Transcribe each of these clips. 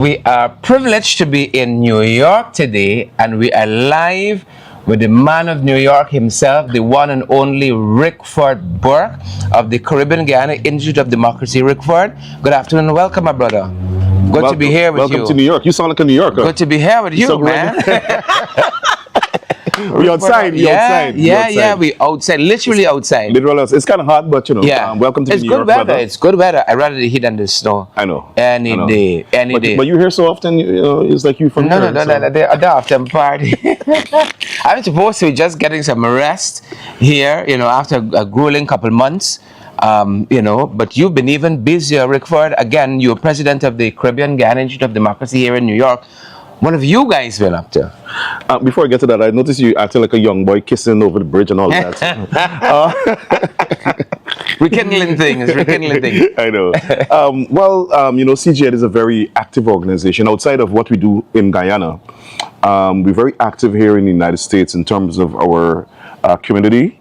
We are privileged to be in New York today, and we are live with the man of New York himself, the one and only Rickford Burke of the Caribbean Guyana Institute of Democracy. Rickford, good afternoon and welcome, my brother. Good to be here with you. Welcome to New York. You sound like a New Yorker. Good to be here with you, man. We outside. We outside, literally outside. Literally, it's kind of hot, but you know. Yeah, welcome to it's New good York, weather. brother. It's good weather. I rather the heat than the snow. I know. Any day. But you're here so often. You know, it's like you from No. They're after party. I'm supposed to be just getting some rest here. You know, after a grueling couple months. You know, but you've been even busier, Rickford. Again, you're president of the Caribbean Guyana Institute of Democracy here in New York. What have you guys been up to? Before I get to that, I noticed you acting like a young boy kissing over the bridge and all that. Rekindling things. I know. You know, CGN is a very active organization. Outside of what we do in Guyana, we're very active here in the United States in terms of our community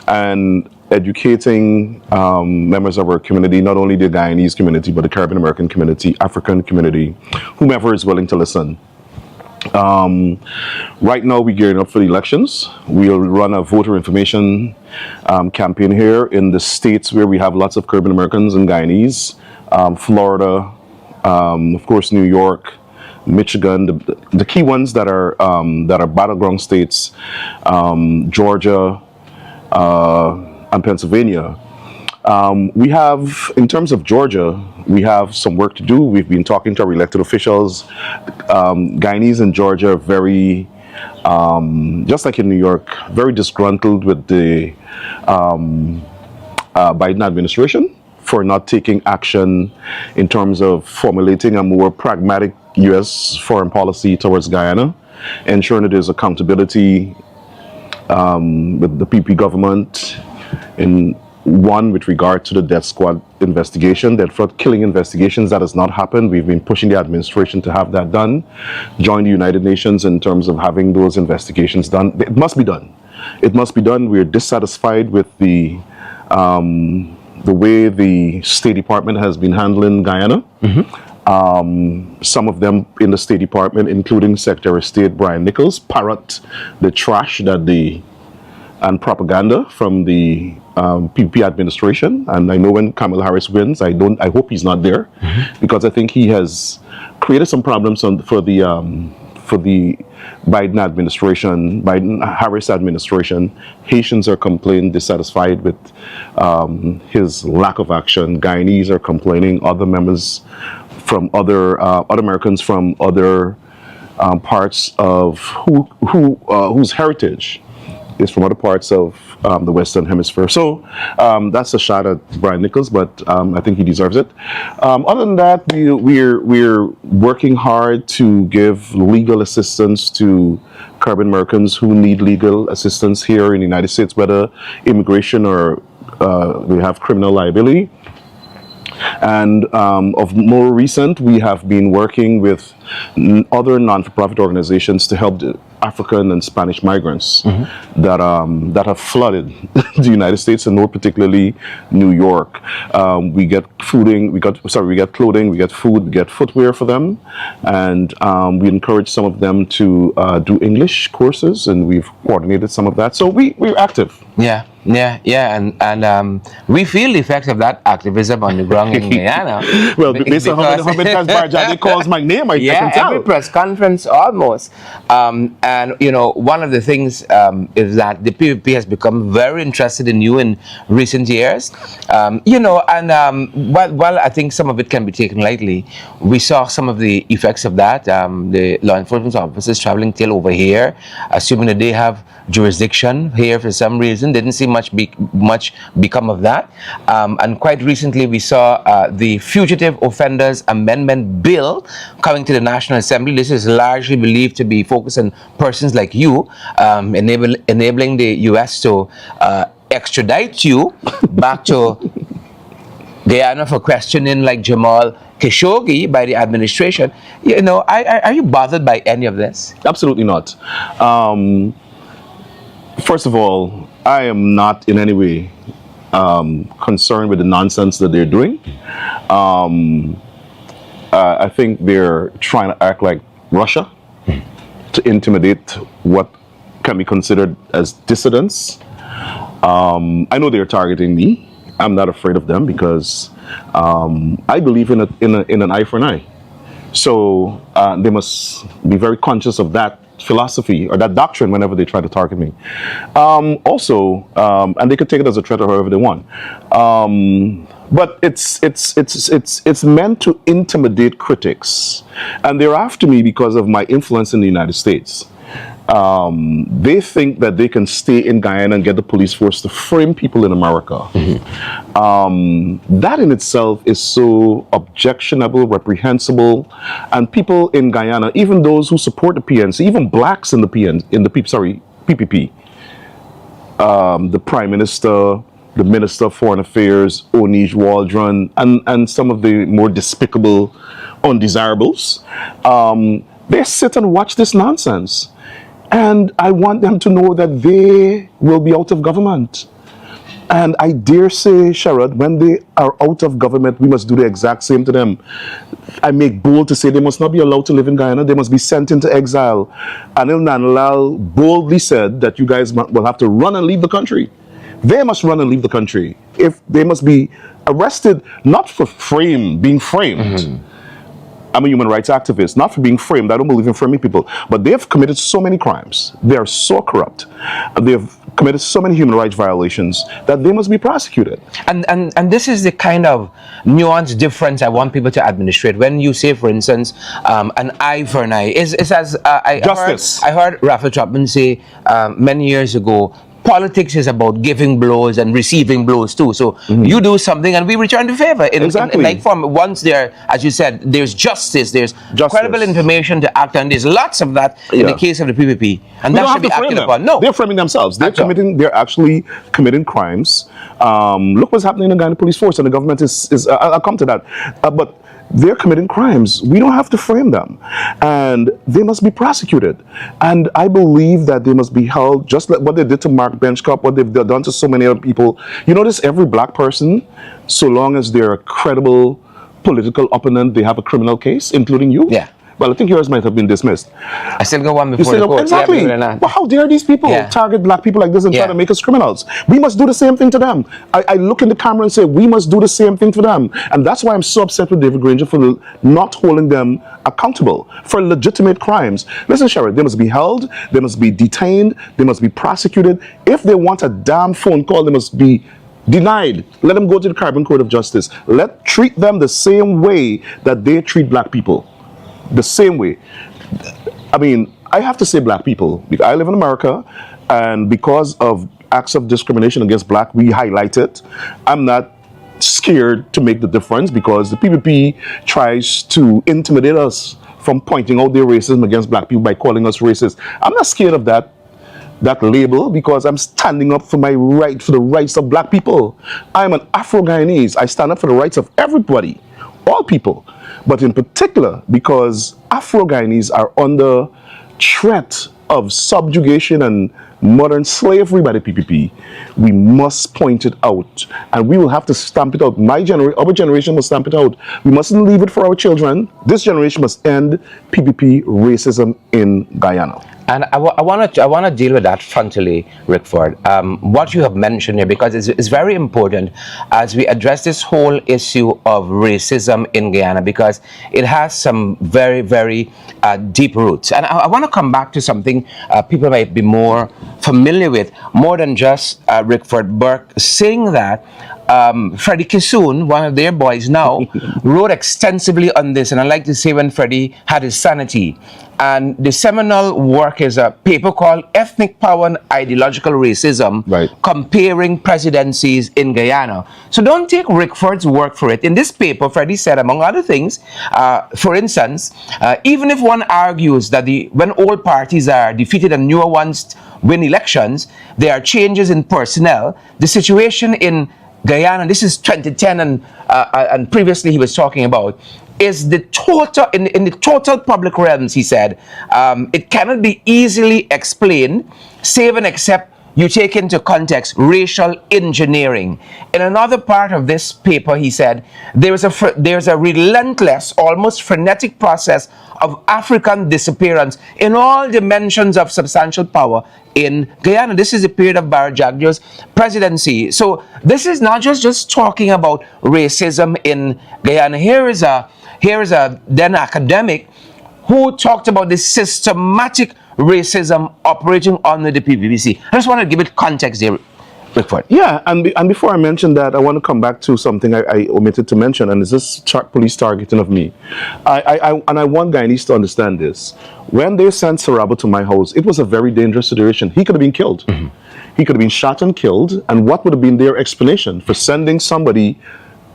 and educating members of our community, not only the Guyanese community, but the Caribbean American community, African community, whomever is willing to listen. Right now, we're gearing up for the elections. We'll run a voter information campaign here in the states where we have lots of Caribbean Americans and Guyanese, Florida, of course, New York, Michigan, the key ones that are battleground states, Georgia, and Pennsylvania. We have, in terms of Georgia, we have some work to do. We've been talking to our elected officials. Guyanese in Georgia are very, just like in New York, very disgruntled with the Biden administration for not taking action in terms of formulating a more pragmatic U.S. foreign policy towards Guyana, ensuring that there's accountability with the PP government in one with regard to the death squad investigation, death squad killing investigations. That has not happened. We've been pushing the administration to have that done. Join the United Nations in terms of having those investigations done. It must be done. It must be done. We're dissatisfied with the way the State Department has been handling Guyana. Some of them in the State Department, including Secretary of State Brian Nichols, parrot the trash and propaganda from the PP administration. And I know when Kamala Harris wins, I hope he's not there, because I think he has created some problems for the Biden administration, Biden-Harris administration. Haitians are complaining, dissatisfied with his lack of action. Guyanese are complaining. Other members from other Americans from other parts of whose heritage is from other parts of the Western Hemisphere. So that's a shot at Brian Nichols, but I think he deserves it. Other than that, we're working hard to give legal assistance to Caribbean Americans who need legal assistance here in the United States, whether immigration or we have criminal liability. And of more recent, we have been working with other non-for-profit organizations to help the African and Spanish migrants that have flooded the United States, and more particularly New York. We get clothing, we get food, we get footwear for them, and we encourage some of them to do English courses, and we've coordinated some of that. So we're active. Yeah, and we feel the effects of that activism on the ground in Guyana. Well, based on how many times Barjani calls my name, I can tell. Every press conference almost. And you know, one of the things is that the PPP has become very interested in you in recent years. You know, and while I think some of it can be taken lightly, we saw some of the effects of that. The law enforcement officers traveling till over here, assuming that they have jurisdiction here for some reason. Didn't see much become of that. And quite recently, we saw the Fugitive Offenders Amendment Bill coming to the National Assembly. This is largely believed to be focused on persons like you, enabling the U.S. to extradite you back to Guyana for questioning like Jamal Khashoggi by the administration. You know, are you bothered by any of this? Absolutely not. First of all, I am not in any way concerned with the nonsense that they're doing. I think they're trying to act like Russia to intimidate what can be considered as dissidents. I know they're targeting me. I'm not afraid of them because I believe in an eye for an eye. So they must be very conscious of that philosophy or that doctrine whenever they try to target me. And they could take it as a threat or however they want. But it's meant to intimidate critics, and they're after me because of my influence in the United States. They think that they can stay in Guyana and get the police force to frame people in America. That in itself is so objectionable, reprehensible, and people in Guyana, even those who support the PNC, even blacks in the PPP, the Prime Minister, the Minister of Foreign Affairs, Onij Waldron, and some of the more despicable undesirables, they sit and watch this nonsense. And I want them to know that they will be out of government. And I dare say, Sherod, when they are out of government, we must do the exact same to them. I make bold to say they must not be allowed to live in Guyana. They must be sent into exile. Anil Nanlal boldly said that you guys will have to run and leave the country. They must run and leave the country. If they must be arrested, not for being framed. I'm a human rights activist, not for being framed. I don't believe in framing people. But they have committed so many crimes. They are so corrupt. They have committed so many human rights violations that they must be prosecuted. And this is the kind of nuanced difference I want people to administrate. When you say, for instance, an eye for an eye, is as I heard Rafael Chapman say many years ago, politics is about giving blows and receiving blows too. So you do something and we return the favor in like form. Once there, as you said, there's justice, there's credible information to act on. There's lots of that in the case of the PPP, and that should be acted upon. No, they're framing themselves. They're actually committing crimes. Look what's happening in the Guyana police force, and the government is I'll come to that, but they're committing crimes. We don't have to frame them, and they must be prosecuted. And I believe that they must be held, just like what they did to Mark Benchcup, what they've done to so many other people. You notice every black person, so long as they're a credible political opponent, they have a criminal case, including you. Yeah. Well, I think yours might have been dismissed. I still got one before the court. Exactly. But how dare these people target black people like this and try to make us criminals? We must do the same thing to them. I look in the camera and say, we must do the same thing for them. And that's why I'm so upset with David Granger for not holding them accountable for legitimate crimes. Listen, Sherod, they must be held, they must be detained, they must be prosecuted. If they want a damn phone call, they must be denied. Let them go to the Caribbean Court of Justice. Treat them the same way that they treat black people. The same way. I mean, I have to say black people. I live in America, and because of acts of discrimination against black, we highlight it. I'm not scared to make the difference because the PPP tries to intimidate us from pointing out their racism against black people by calling us racist. I'm not scared of that label because I'm standing up for my right, for the rights of black people. I'm an Afro-Guyanese. I stand up for the rights of everybody, all people. But in particular, because Afro-Guyanese are under threat of subjugation and modern slavery by the PPP, we must point it out. And we will have to stamp it out. Our generation must stamp it out. We mustn't leave it for our children. This generation must end PPP racism in Guyana. And I want to deal with that frontally, Rickford. What you have mentioned here, because it's very important as we address this whole issue of racism in Guyana, because it has some very, very deep roots. And I want to come back to something people might be more familiar with, more than just Rickford Burke saying that. Freddie Kissoon, one of their boys now, wrote extensively on this, and I like to say when Freddie had his sanity. And the seminal work is a paper called Ethnic Power and Ideological Racism, Comparing Presidencies in Guyana. So don't take Rickford's work for it. In this paper, Freddie said, among other things, for instance, even if one argues that when old parties are defeated and newer ones win elections, there are changes in personnel. The situation in Guyana, this is 2010 and previously he was talking about, is the total, in the total public realms, he said, it cannot be easily explained, save and except you take into context racial engineering. In another part of this paper, he said, there's a relentless, almost frenetic process of African disappearance in all dimensions of substantial power in Guyana. This is the period of Barra Jagdio's presidency. So this is not just talking about racism in Guyana. Here is a then academic who talked about the systematic racism operating under the PPPC. I just want to give it context there, Rickford. Yeah, and before I mention that, I want to come back to something I omitted to mention, and is this police targeting of me. I want Guyanese to understand this. When they sent Sarabo to my house, it was a very dangerous situation. He could have been killed. Mm-hmm. He could have been shot and killed, and what would have been their explanation for sending somebody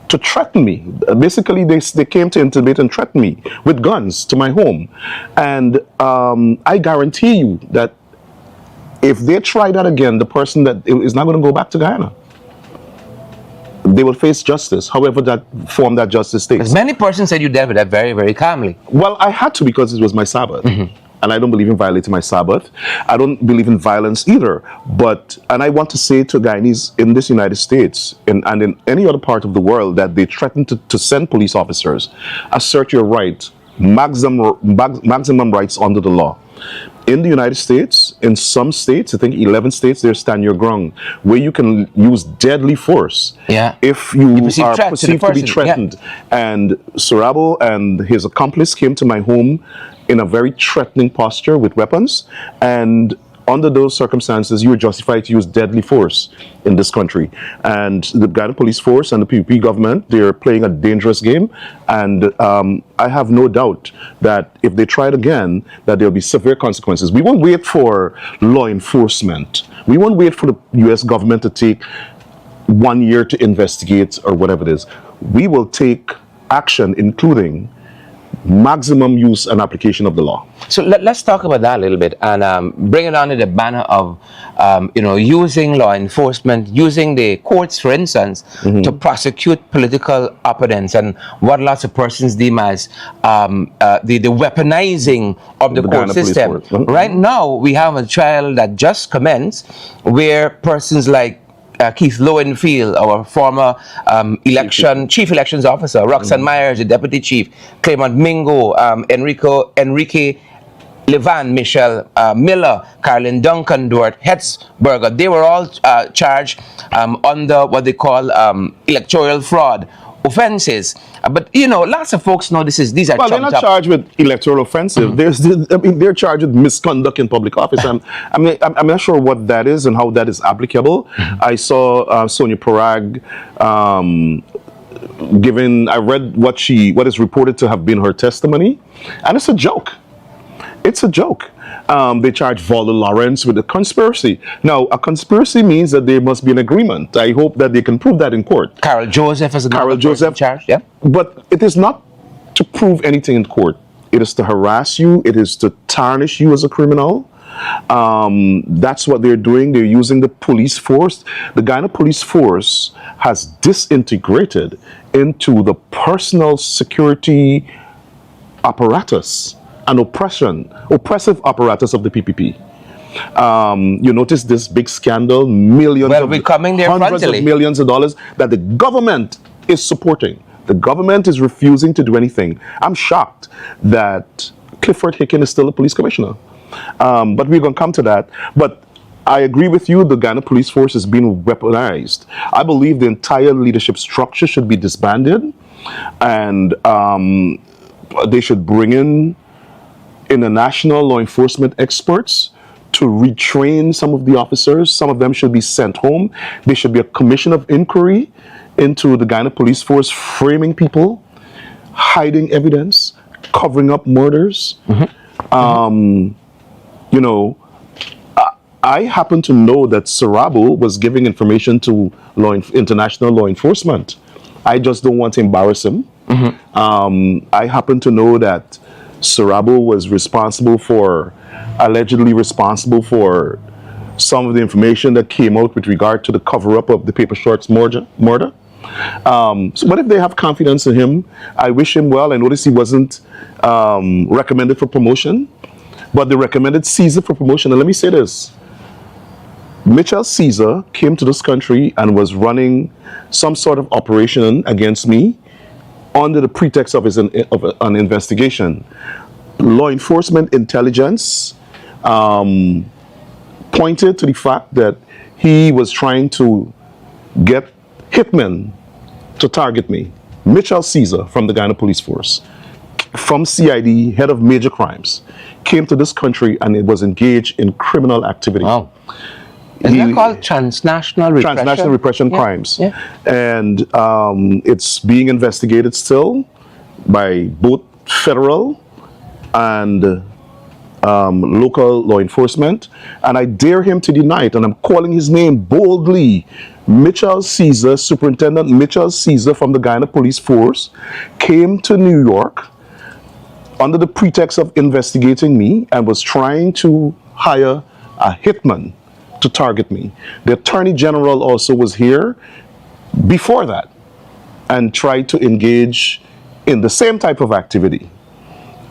to threaten me? Basically, they came to intimidate and threaten me with guns to my home. And I guarantee you that if they try that again, the person that is not going to go back to Guyana. They will face justice, however that form that justice takes. Because many persons said you dealt with that very, very calmly. Well, I had to, because it was my Sabbath. Mm-hmm. And I don't believe in violating my Sabbath. I don't believe in violence either. And I want to say to Guyanese in this United States and in any other part of the world that they threaten to send police officers, assert your right, maximum rights under the law. In the United States, in some states, I think 11 states, there's stand your ground, where you can use deadly force if you are perceived to be threatened. Yeah. And Sarabo and his accomplice came to my home in a very threatening posture with weapons, and under those circumstances, you are justified to use deadly force in this country. And the Guyana Police Force and the PPP government, they're playing a dangerous game. And I have no doubt that if they try it again, that there'll be severe consequences. We won't wait for law enforcement. We won't wait for the U.S. government to take 1 year to investigate or whatever it is. We will take action, including maximum use and application of the law. So let's talk about that a little bit and bring it under the banner of, using law enforcement, using the courts, for instance, mm-hmm. to prosecute political opponents and what lots of persons deem as the weaponizing of the court system. Mm-hmm. Right now, we have a trial that just commenced where persons like Keith Lowenfield, our former chief elections officer, Roxanne mm-hmm. Myers, the deputy chief, Clement Mingo, Enrique Levan, Michelle Miller, Carolyn Duncan, Duart Hetzberger, they were all charged under what they call electoral fraud offenses. But lots of folks know these are. Well, they're not charged with electoral offensive. Mm-hmm. They're charged with misconduct in public office. I'm not sure what that is and how that is applicable. Mm-hmm. I saw Sonia Parag I read what is reported to have been her testimony, and it's a joke. It's a joke. They charge Valda Lawrence with a conspiracy. Now, a conspiracy means that there must be an agreement. I hope that they can prove that in court. Carol Joseph is another person charged, yeah? But it is not to prove anything in court. It is to harass you. It is to tarnish you as a criminal. That's what they're doing. They're using the police force. The Guyana police force has disintegrated into the personal security apparatus and oppressive apparatus of the PPP. You notice this big scandal, hundreds of millions of dollars that the government is supporting. The government is refusing to do anything. I'm shocked that Clifford Hicken is still a police commissioner. But we're going to come to that. But I agree with you, the Guyana police force is being weaponized. I believe the entire leadership structure should be disbanded, and they should bring in international law enforcement experts to retrain some of the officers. Some of them should be sent home. There should be a commission of inquiry into the Guyana police force framing people, hiding evidence, covering up murders. Mm-hmm. I happen to know that Sarabo was giving information to international law enforcement. I just don't want to embarrass him. Mm-hmm. I happen to know that Sarabo was allegedly responsible for some of the information that came out with regard to the cover-up of the Paper Shorts murder. So what if they have confidence in him? I wish him well. I noticed he wasn't recommended for promotion, but they recommended Caesar for promotion. And let me say this. Mitchell Caesar came to this country and was running some sort of operation against me under the pretext of an investigation. Law enforcement intelligence pointed to the fact that he was trying to get hitmen to target me. Mitchell Caesar from the Guyana Police Force, from CID, head of major crimes, came to this country and it was engaged in criminal activity. Wow. Isn't that called transnational repression? Transnational repression crimes. Yeah. And it's being investigated still by both federal and local law enforcement. And I dare him to deny it, and I'm calling his name boldly. Mitchell Caesar, Superintendent Mitchell Caesar from the Guyana Police Force, came to New York under the pretext of investigating me and was trying to hire a hitman to target me. The Attorney General also was here before that and tried to engage in the same type of activity.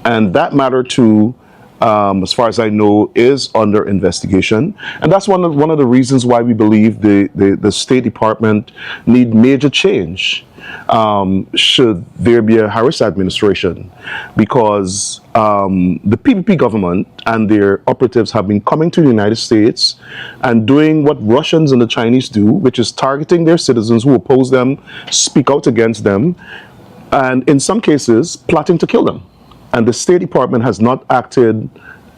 And that matter too, as far as I know, is under investigation. And that's one of the reasons why we believe the State Department need major change should there be a Harris administration, because the PPP government and their operatives have been coming to the United States and doing what Russians and the Chinese do, which is targeting their citizens who oppose them, speak out against them, and in some cases plotting to kill them. And the State Department has not acted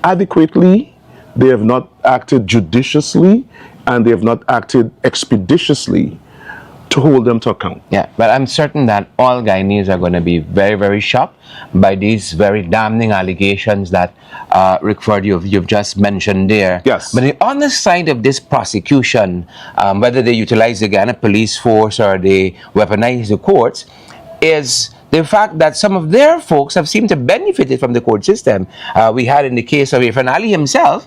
adequately, they have not acted judiciously, and they have not acted expeditiously to hold them to account. Yeah, but I'm certain that all Guyanese are going to be very, very shocked by these very damning allegations that Rickford, you've just mentioned there. Yes. But on the side of this prosecution, whether they utilize the Guyana police force or they weaponize the courts, is the fact that some of their folks have seemed to benefit from the court system. We had in the case of Irfan Ali himself,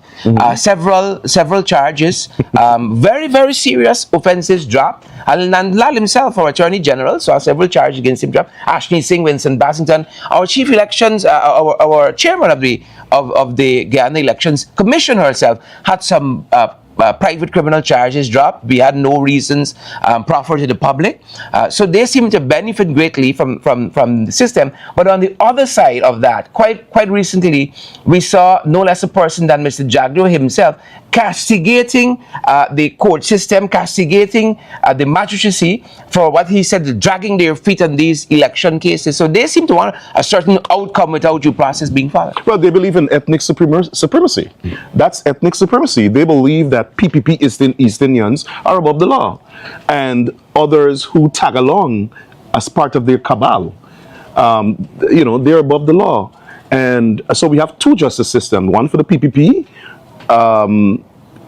several charges, very, very serious offenses dropped. Al Nandlal himself, our Attorney General, saw several charges against him dropped. Ashni Singh, Vincent Bassington, our chief elections, our chairman of the Guyana Elections Commission herself, had some private criminal charges dropped. We had no reasons proffered to the public. So they seem to benefit greatly from the system. But on the other side of that, quite recently, we saw no less a person than Mr. Jagdo himself castigating the court system, castigating the magistracy for what he said, dragging their feet on these election cases. So they seem to want a certain outcome without due process being followed. Well, they believe in ethnic supremacy. That's ethnic supremacy. They believe that PPP East Indians are above the law, and others who tag along as part of their cabal, they're above the law. And so we have two justice systems: one for the PPP,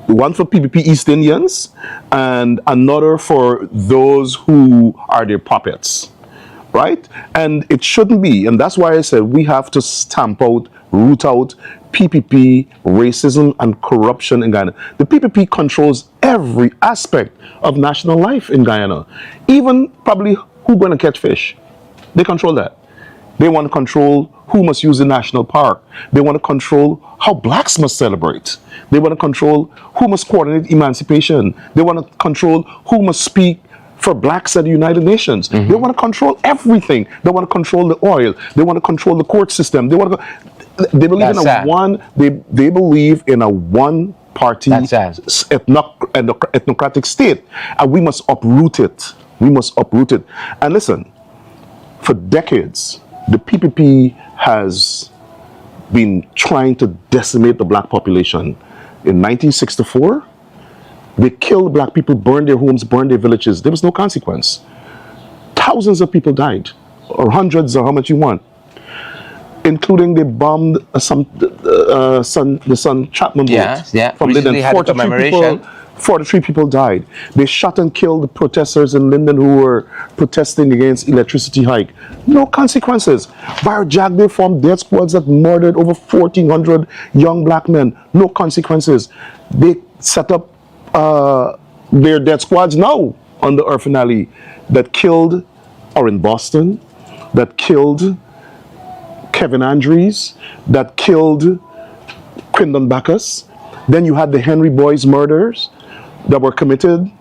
one for PPP East Indians, and another for those who are their puppets, right? And it shouldn't be. And that's why I said we have to stamp out, root out PPP, racism, and corruption in Guyana. The PPP controls every aspect of national life in Guyana. Even probably who's going to catch fish. They control that. They want to control who must use the national park. They want to control how blacks must celebrate. They want to control who must coordinate emancipation. They want to control who must speak for blacks at the United Nations. They want to control everything. They want to control the oil. They want to control the court system. They believe they believe in a one party ethnocratic state, and we must uproot it. We must uproot it. And listen, for decades, the PPP has been trying to decimate the black population. In 1964, they killed black people, burned their homes, burned their villages. There was no consequence. Thousands of people died, or hundreds, or how much you want. Including they bombed the Son Chapman boat from Linden. 43 people died. They shot and killed the protesters in Linden who were protesting against electricity hike. No consequences. Bar Jagde formed death squads that murdered over 1,400 young black men. No consequences. They set up their death squads now on the Irfan Ali that killed, or in Boston, that killed Kevin Andrews, that killed Quindon Bacchus. Then you had the Henry Boys murders. that were committed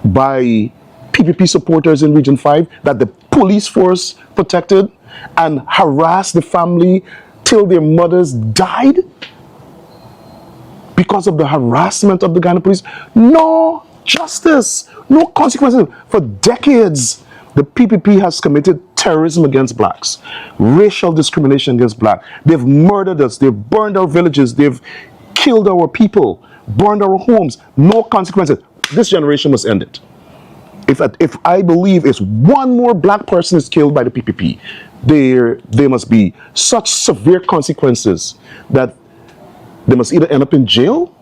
by PPP supporters in Region 5 that the police force protected and harassed the family till their mothers died because of the harassment of the Guyana police? No justice, no consequences. For decades, the PPP has committed terrorism against blacks, racial discrimination against blacks. They've murdered us, they've burned our villages, they've killed our people, burned our homes. No consequences. This generation must end it. If I believe if one more black person is killed by the PPP, there must be such severe consequences that they must either end up in jail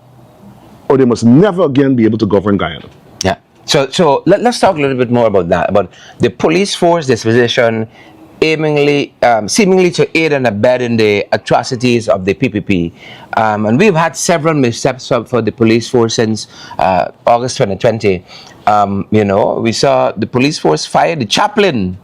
or they must never again be able to govern Guyana. Yeah. So let's talk a little bit more about that, about the police force disposition seemingly to aid and abet in the atrocities of the PPP. And we've had several missteps for the police force since August 2020. We saw the police force fire the chaplain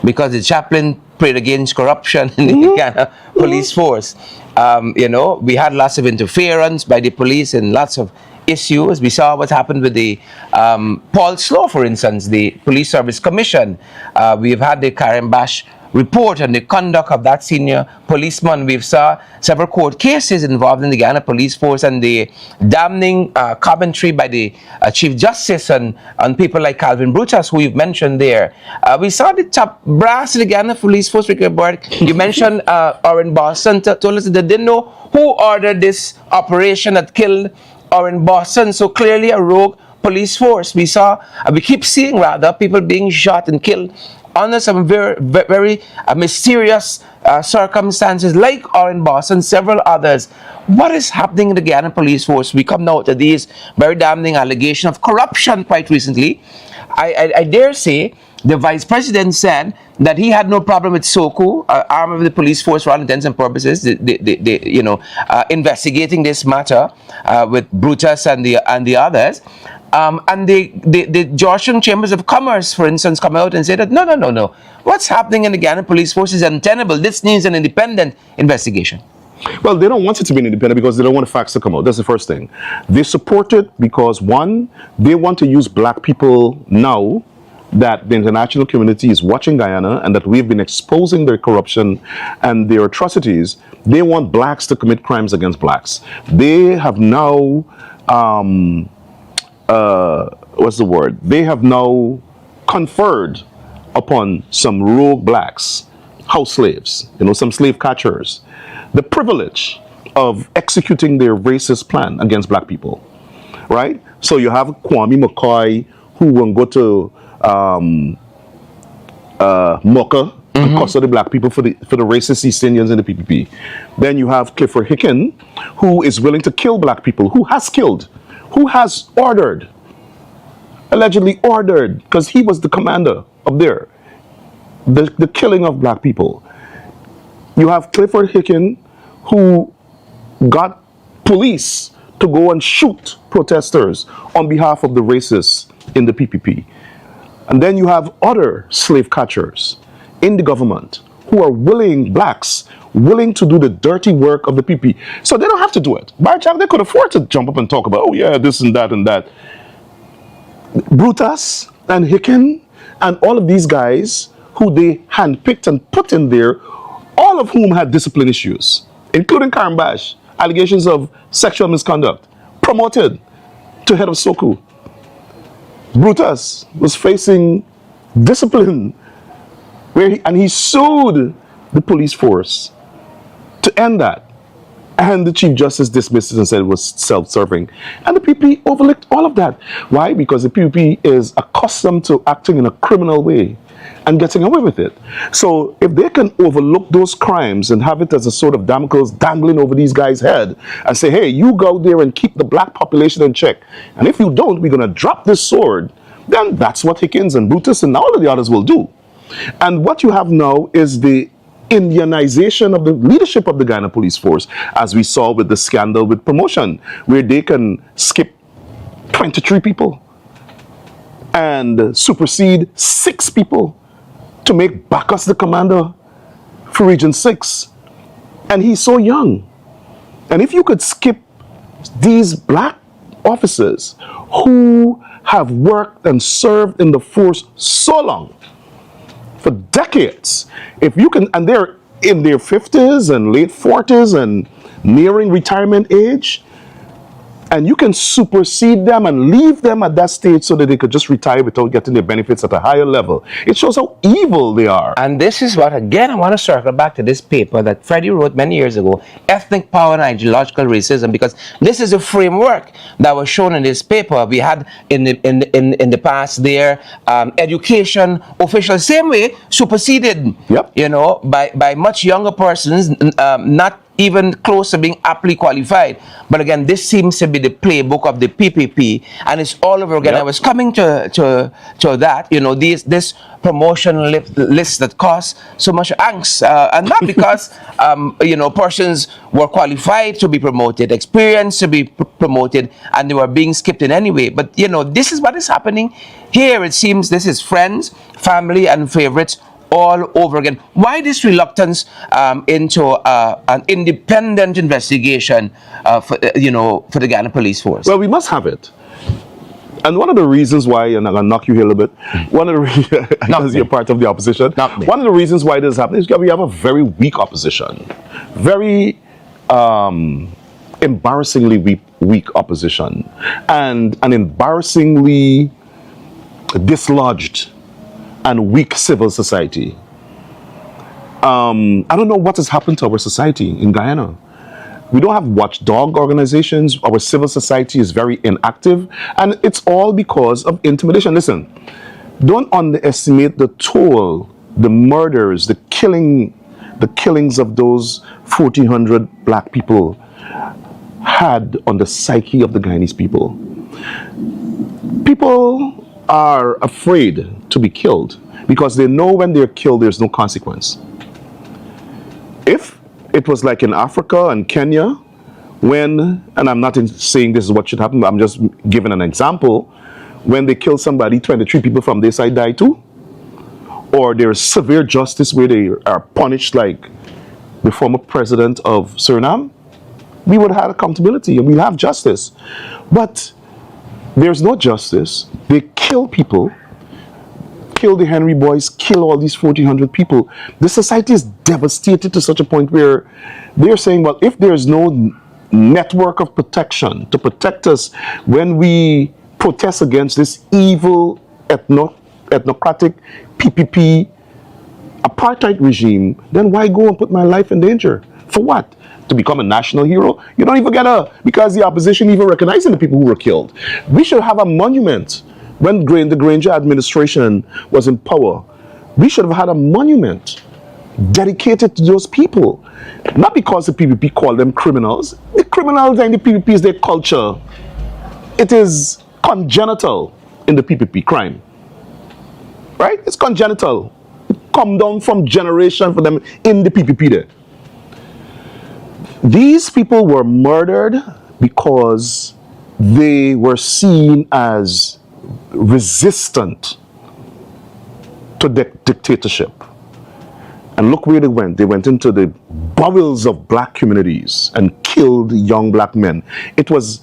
because the chaplain prayed against corruption in the Guyana police force. We had lots of interference by the police and lots of issues. We saw what happened with the Paul Slow, for instance, the Police Service Commission. We've had the Karimbash report on the conduct of that senior policeman. We've saw several court cases involved in the Guyana police force and the damning commentary by the Chief Justice on people like Calvin Brutus, who you've mentioned there. We saw the top brass in the Guyana police force, Rickford Burke. You mentioned Oren Boston told us that they didn't know who ordered this operation that killed Oren Boston. So clearly a rogue police force. We keep seeing rather people being shot and killed under some very, very mysterious circumstances, like Oren Boston, several others. What is happening in the Guyana police force? We come now to these very damning allegations of corruption quite recently. I dare say the vice president said that he had no problem with SOCO, arm of the police force for all intents and purposes, investigating this matter with Brutus and the others. And the Georgian Chambers of Commerce, for instance, come out and say that no. What's happening in the Guyana police force is untenable. This needs an independent investigation. Well, they don't want it to be independent because they don't want the facts to come out. That's the first thing. They support it because, one, they want to use black people now that the international community is watching Guyana and that we've been exposing their corruption and their atrocities. They want blacks to commit crimes against blacks. They have now, They have now conferred upon some rogue blacks, house slaves, some slave catchers, the privilege of executing their racist plan against black people, right? So you have Kwame McCoy, who will go to Mocha and custody black people for the racist East Indians in the PPP. Then you have Clifford Hicken, who is willing to kill black people, who has ordered, allegedly ordered, because he was the commander of the killing of black people. You have Clifford Hicken, who got police to go and shoot protesters on behalf of the racists in the PPP. And then you have other slave catchers in the government who are blacks willing to do the dirty work of the PPP. So they don't have to do it. By chance, they could afford to jump up and talk about, this and that and that. Brutus and Hicken and all of these guys who they handpicked and put in there, all of whom had discipline issues, including Karimbash, allegations of sexual misconduct, promoted to head of SOCO. Brutus was facing discipline and he sued the police force to end that. And the Chief Justice dismissed it and said it was self-serving. And the PPP overlooked all of that. Why? Because the PPP is accustomed to acting in a criminal way and getting away with it. So if they can overlook those crimes and have it as a sort of Damocles dangling over these guys' head and say, hey, you go there and keep the black population in check. And if you don't, we're going to drop this sword. Then that's what Hickens and Brutus and all of the others will do. And what you have now is the Indianization of the leadership of the Guyana police force, as we saw with the scandal with promotion, where they can skip 23 people and supersede 6 people to make Bacchus the commander for Region 6. And he's so young. And if you could skip these black officers who have worked and served in the force so long, for decades. If you can, and they're in their 50s and late 40s and nearing retirement age, and you can supersede them and leave them at that stage so that they could just retire without getting their benefits at a higher level. It shows how evil they are. And this is what, again, I want to circle back to this paper that Freddie wrote many years ago, Ethnic Power and Ideological Racism, because this is a framework that was shown in this paper. We had in the past there, education officials, same way, superseded, Yep. by much younger persons, not even close to being aptly qualified. But again, this seems to be the playbook of the PPP, and it's all over again. Yep. I was coming to that, this promotion list that caused so much angst, and not because persons were qualified to be promoted, experienced to be promoted, and they were being skipped in any way. But this is what is happening here. It seems this is friends, family, and favorites all over again. Why this reluctance into an independent investigation for the Guyana Police Force? Well, we must have it. And one of the reasons why, and I'm going to knock you here a little bit, one of the reasons, because you're part of the opposition, one of the reasons why this is happening is because we have a very weak opposition. Very embarrassingly weak opposition. And an embarrassingly dislodged and weak civil society. I don't know what has happened to our society in Guyana. We don't have watchdog organizations. Our civil society is very inactive, and it's all because of intimidation. Listen, don't underestimate the toll, the murders, the killings of those 1,400 black people had on the psyche of the Guyanese people. People are afraid to be killed because they know when they're killed there's no consequence. If it was like in Africa and Kenya, and I'm not saying this is what should happen, but I'm just giving an example, when they kill somebody, 23 people from their side die too, or there's severe justice where they are punished like the former president of Suriname, we would have accountability and we'll have justice. But there's no justice. They kill people, kill the Henry boys, kill all these 1,400 people. The society is devastated to such a point where they're saying, well, if there's no network of protection to protect us when we protest against this evil ethnocratic PPP apartheid regime, then why go and put my life in danger? For what? To become a national hero? You don't even get because the opposition even recognizing the people who were killed. We should have a monument. When the Granger administration was in power, we should have had a monument dedicated to those people. Not because the PPP called them criminals. The criminals and the PPP is their culture. It is congenital in the PPP crime. Right? It's congenital. It come down from generation for them in the PPP there. These people were murdered because they were seen as resistant to dictatorship. And look where they went. They went into the bowels of black communities and killed young black men. It was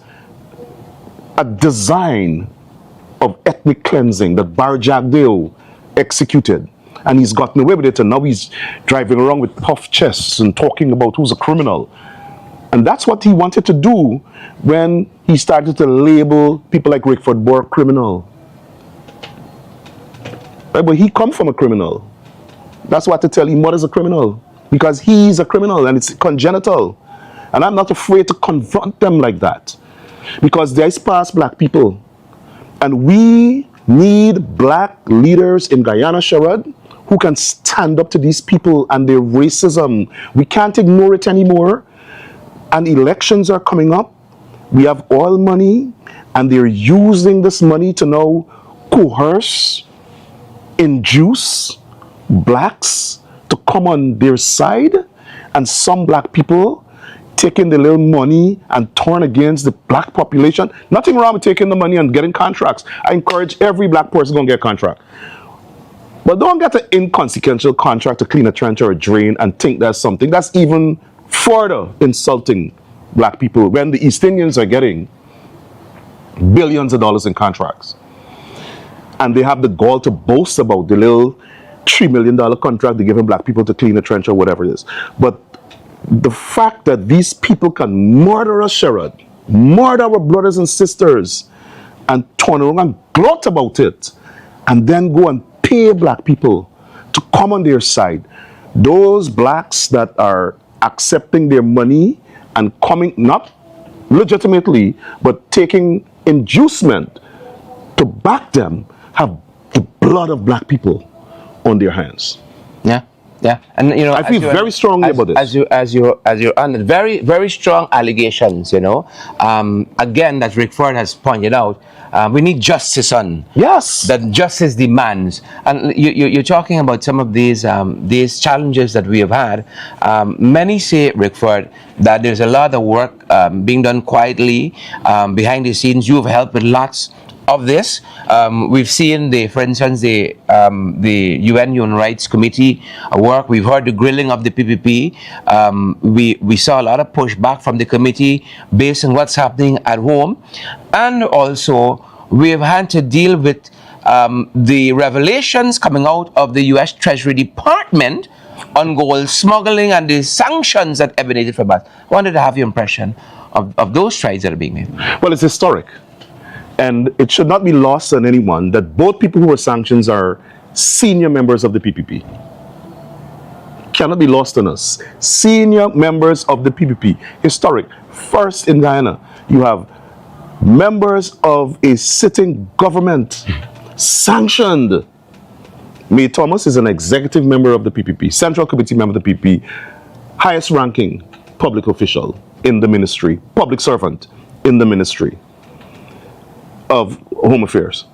a design of ethnic cleansing that Bar Jagdeo executed. And he's gotten away with it, and now he's driving around with puffed chests and talking about who's a criminal. And that's what he wanted to do when he started to label people like Rickford Burke criminal. Right? But he come from a criminal. That's what to tell him, mother's a criminal. Because he's a criminal and it's congenital. And I'm not afraid to confront them like that. Because there's past black people. And we need black leaders in Guyana, Sherod, who can stand up to these people and their racism. We can't ignore it anymore. And elections are coming up. We have oil money, and they're using this money to now coerce, induce blacks to come on their side, and some black people taking the little money and turn against the black population. Nothing wrong with taking the money and getting contracts. I encourage every black person to go and get a contract. But don't get an inconsequential contract to clean a trench or a drain and think that's something. That's even further insulting black people when the East Indians are getting billions of dollars in contracts. And they have the gall to boast about the little $3 million contract they're giving black people to clean a trench or whatever it is. But the fact that these people can murder us, Sherod, murder our brothers and sisters, and turn around and gloat about it, and then go and pay black people to come on their side. Those blacks that are accepting their money and coming, not legitimately, but taking inducement to back them, have the blood of black people on their hands. Yeah, yeah, and you know, I feel very strongly about this. As you're on very, very strong allegations. You know, again, that Rickford has pointed out, we need justice on. Yes, that justice demands, and you're talking about some of these challenges that we have had. Many say, Rickford, that there's a lot of work being done quietly behind the scenes. You've helped with lots of this. We've seen for instance, the UN Human Rights Committee work. We've heard the grilling of the PPP. We saw a lot of pushback from the committee based on what's happening at home, and also we've had to deal with the revelations coming out of the US Treasury Department on gold smuggling and the sanctions that emanated from us. I wanted to have your impression of those strides that are being made. Well, it's historic. And it should not be lost on anyone that both people who were sanctions are senior members of the PPP. Cannot be lost on us. Senior members of the PPP. Historic. First in Guyana, you have members of a sitting government sanctioned. May Thomas is an executive member of the PPP, Central Committee member of the PPP, highest ranking public official in the ministry, public servant in the ministry of Home Affairs.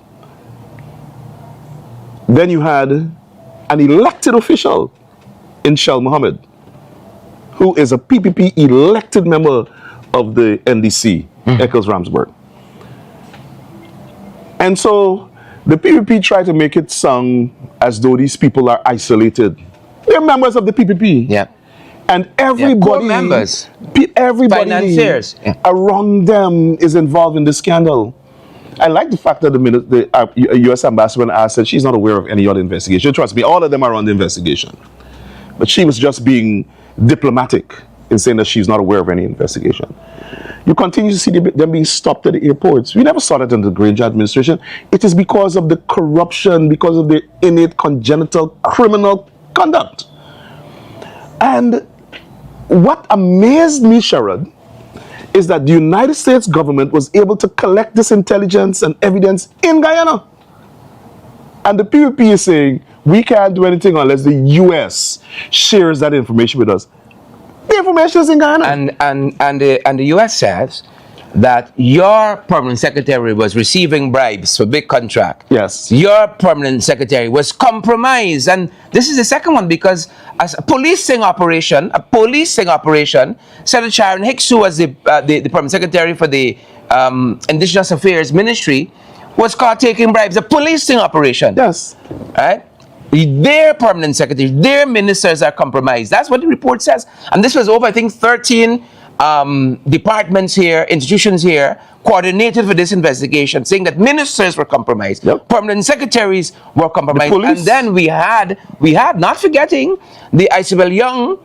Then you had an elected official in Shell Mohammed, who is a PPP elected member of the NDC, Eccles Ramsburg. And so the PPP tried to make it sound as though these people are isolated. They're members of the PPP. Yeah. And everybody, core members, everybody financiers around them is involved in this scandal. I like the fact that the U.S. ambassador, when asked, said she's not aware of any other investigation. Trust me, all of them are on the investigation. But she was just being diplomatic in saying that she's not aware of any investigation. You continue to see them being stopped at the airports. We never saw that in the Granger administration. It is because of the corruption, because of the innate congenital criminal conduct. And what amazed me, Sherod, is that the United States government was able to collect this intelligence and evidence in Guyana. And the PPP is saying, we can't do anything unless the US shares that information with us. The information is in Guyana. And the US says that your permanent secretary was receiving bribes for big contract. Yes. Your permanent secretary was compromised. And this is the second one, because as a policing operation, Senator Sharon Hicks, who was the permanent secretary for the Indigenous Affairs Ministry, was caught taking bribes. A policing operation. Yes. Right? Their permanent secretary, their ministers are compromised. That's what the report says. And this was over, I think, 13 departments here, institutions here, coordinated for this investigation, saying that ministers were compromised, permanent secretaries were compromised, and then we had, not forgetting the Isabel Young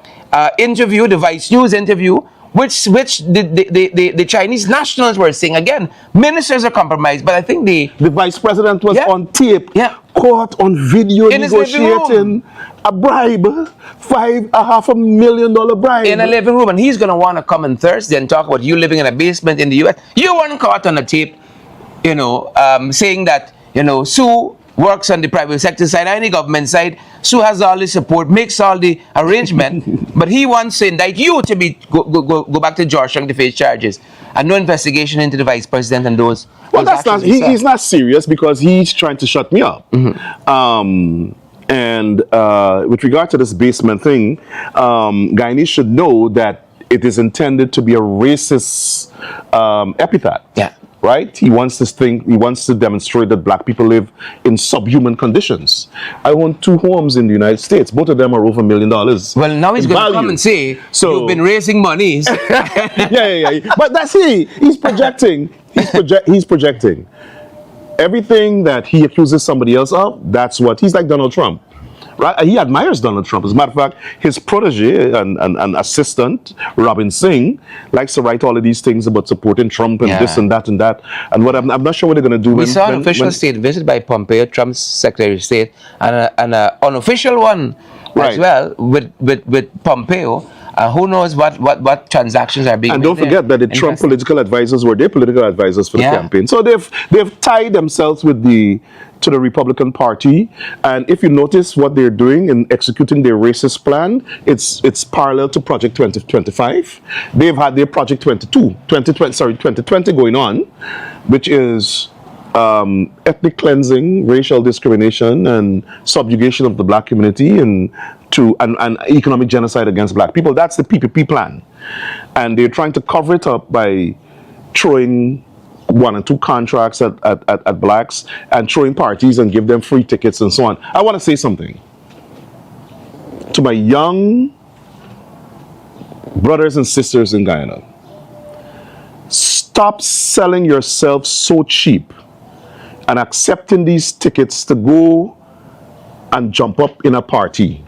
interview, the Vice News interview, which the Chinese nationals were saying, again, ministers are compromised, but I think the vice president was on tape, caught on video in negotiating a bribe, $500,000 bribe. In a living room, and he's going to want to come on Thursday and talk about you living in a basement in the US. You weren't caught on a tape, saying that, Sue works on the private sector side and the government side. Sue has all the support, makes all the arrangement, but he wants to indict you to go back to Georgetown to face charges, and no investigation into the vice president and those. Well, that's not. He's not serious because he's trying to shut me up. And with regard to this basement thing, Guyanese should know that it is intended to be a racist epithet. Yeah. right? He wants to demonstrate that black people live in subhuman conditions. I own 2 homes in the United States. Both of them are over $1 million. Well, now he's going to come and say, you've been raising monies. yeah. But that's he's projecting. He's projecting. Everything that he accuses somebody else of, that's what, he's like Donald Trump. Right? He admires Donald Trump. As a matter of fact, his protege and assistant, Robin Singh, likes to write all of these things about supporting Trump and this and that and that. And what I'm not sure what they're going to do. We saw an official state visit by Pompeo, Trump's Secretary of State, and an unofficial one as well with Pompeo. Who knows what transactions are being made. And don't forget that the Trump political advisors were their political advisors for the campaign. So they've tied themselves to the Republican Party. And if you notice what they're doing in executing their racist plan, it's parallel to Project 2025. They've had their Project 2020 going on, which is ethnic cleansing, racial discrimination, and subjugation of the black community, and economic genocide against black people. That's the PPP plan. And they're trying to cover it up by throwing 1 and 2 contracts at blacks and throwing parties and give them free tickets and so on. I want to say something to my young brothers and sisters in Guyana. Stop selling yourself so cheap and accepting these tickets to go and jump up in a party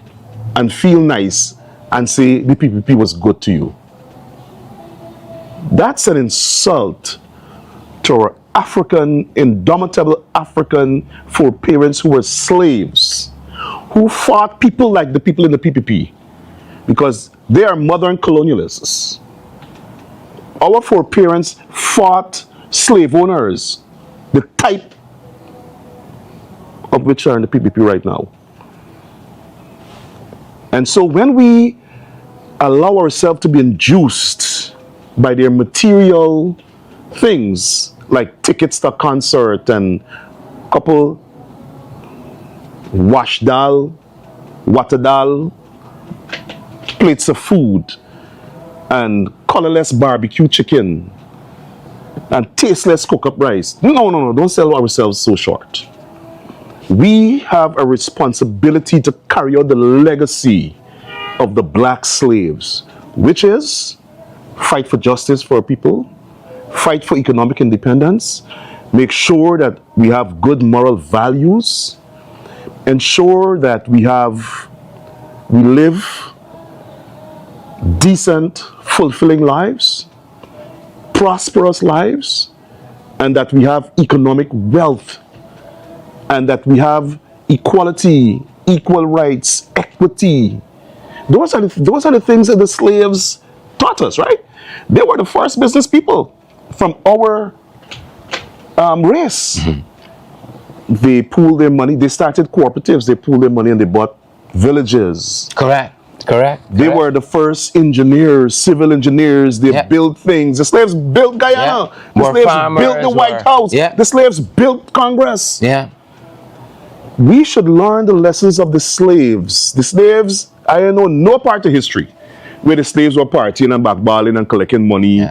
and feel nice and say the PPP was good to you. That's an insult to our indomitable African foreparents who were slaves, who fought people like the people in the PPP, because they are modern colonialists. Our foreparents fought slave owners, the type of which are in the PPP right now. And so when we allow ourselves to be induced by their material things, like tickets to concert and couple wash dal, water dal, plates of food, and colorless barbecue chicken, and tasteless cook-up rice. No, don't sell ourselves so short. We have a responsibility to carry out the legacy of the black slaves, which is fight for justice for our people, fight for economic independence, make sure that we have good moral values, ensure that we live decent, fulfilling lives, prosperous lives, and that we have economic wealth, and that we have equality, equal rights, equity. Those are the things that the slaves taught us, right? They were the first business people from our race. Mm-hmm. They pooled their money. They started cooperatives. They pooled their money and they bought villages. Correct. They were the first engineers, civil engineers. They built things. The slaves built Guyana. The slaves built the White House. The slaves built Congress. We should learn the lessons of the slaves. The slaves, I know no part of history where the slaves were partying and backballing and collecting money